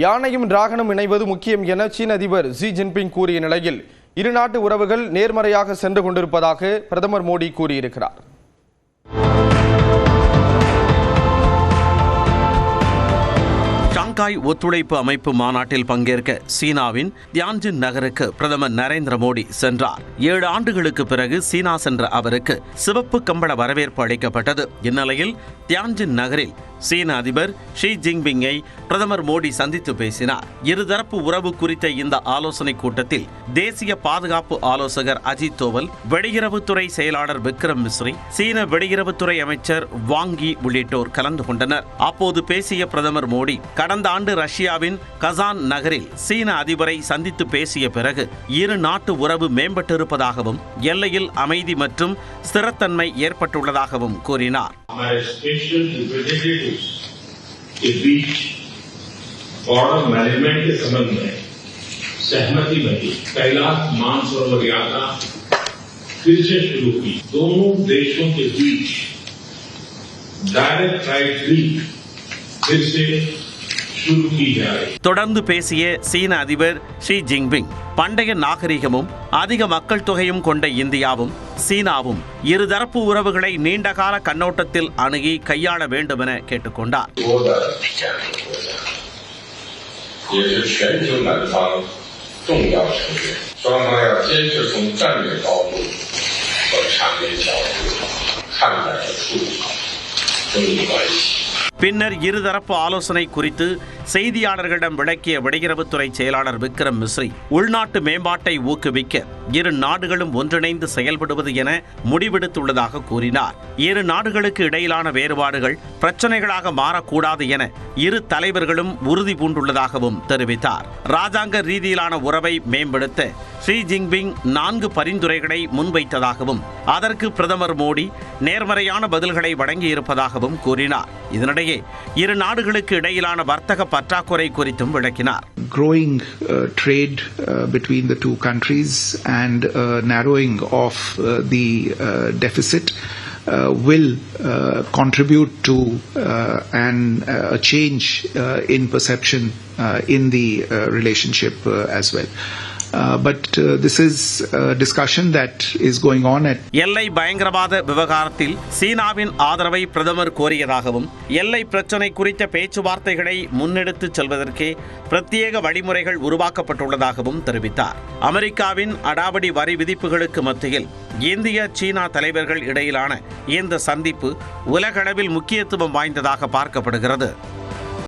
யானையும் டிராகனும் இணைவது முக்கியம் என சீன அதிபர் ஜி ஜின்பிங் கூறிய நிலையில் இரு நாட்டு உறவுகள் நேர்மறையாக சென்று கொண்டிருப்பதாக பிரதமர் மோடி கூறியிருக்கிறார். ஷாங்காய் ஒத்துழைப்பு அமைப்பு மாநாட்டில் பங்கேற்க சீனாவின் தியான்ஜின் நகருக்கு பிரதமர் நரேந்திர மோடி சென்றார். 7 ஆண்டுகளுக்கு பிறகு சீனா சென்ற அவருக்கு சிவப்பு கம்பள வரவேற்பு அளிக்கப்பட்டது. இந்நிலையில் தியான்ஜின் நகரில் சீன அதிபர் ஷி ஜின்பிங்கை பிரதமர் மோடி சந்தித்து பேசினார். இருதரப்பு உறவு குறித்த இந்த ஆலோசனைக் கூட்டத்தில் தேசிய பாதுகாப்பு ஆலோசகர் அஜித் தோவல், வெளியுறவுத்துறை செயலாளர் விக்ரம் மிஸ்ரி, சீன வெளியுறவுத்துறை அமைச்சர் வாங் யி உள்ளிட்டோர் கலந்து கொண்டனர். அப்போது பேசிய பிரதமர் மோடி, கடந்த ஆண்டு ரஷ்யாவின் கசான் நகரில் சீன அதிபரை சந்தித்து பேசிய பிறகு இரு நாட்டு உறவு மேம்பட்டிருப்பதாகவும் எல்லையில் அமைதி மற்றும் ஸ்திரத்தன்மை ஏற்பட்டுள்ளதாகவும் கூறினார். के बीच बॉर्डर मैनेजमेंट के संबंध में सहमति बनी। कैलाश मानसरोवर यात्रा फिर से शुरू की। दोनों देशों के बीच डायरेक्ट फ्लाइट भी फिर से शुरू की जा रही। தொடர்ந்து பேசிய சீன அதிபர் ஷி ஜின்பிங், பண்டைய நாகரிகமும் அதிக மக்கள் தொகையும் கொண்ட இந்தியாவும் சீனாவும் இருதரப்பு உறவுகளை நீண்டகால கண்ணோட்டத்தில் அணுகி கையாள வேண்டும் என கேட்டுக்கொண்டார். பின்னர் இருதரப்பு ஆலோசனை குறித்து செய்தியாளர்களிடம் விளக்கிய வெளியுறவுத்துறை செயலாளர் விக்ரம் மிஸ்ரி, உள்நாட்டு மேம்பாட்டை ஊக்குவிக்க இரு நாடுகளும் ஒன்றிணைந்து செயல்படுவது என முடிவெடுத்துள்ளதாக கூறினார். இரு நாடுகளுக்கு இடையிலான வேறுபாடுகள் பிரச்சனைகளாக மாறக்கூடாது என இரு தலைவர்களும் உறுதி பூண்டுள்ளதாகவும் தெரிவித்தார். ராஜாங்க ரீதியிலான உறவை மேம்படுத்த ஷி ஜின்பிங் 4 பரிந்துரைகளை முன்வைத்ததாகவும் அதற்கு பிரதமர் மோடி நேர்மறையான பதில்களை வழங்கியிருப்பதாகவும் கூறினார். இதனிடையே இரு நாடுகளுக்கு இடையிலான வர்த்தக பற்றாக்குறை குறித்தும் விளக்கினார். Growing trade between the two countries and narrowing of the deficit will contribute to a change in perception in the relationship as well. But this is a discussion that is going on at எல்லை பயங்கரவாத விவகாரத்தில் சீனாவின் ஆதரவை பிரதமர் கோரியதாகவும் எல்லை பிரச்சினை குறித்த பேச்சுவார்த்தைகளை முன்னெடுத்துச் செல்வதற்கே பிரத்யேக வழிமுறைகள் உருவாக்கப்பட்டுள்ளதாகவும் தெரிவித்தார். அமெரிக்காவின் அடாவடி வரி விதிப்புகளுக்கு மத்தியில் இந்திய சீனா தலைவர்கள் இடையிலான இந்த சந்திப்பு உலகளவில் முக்கியத்துவம் வாய்ந்ததாக பார்க்கப்படுகிறது.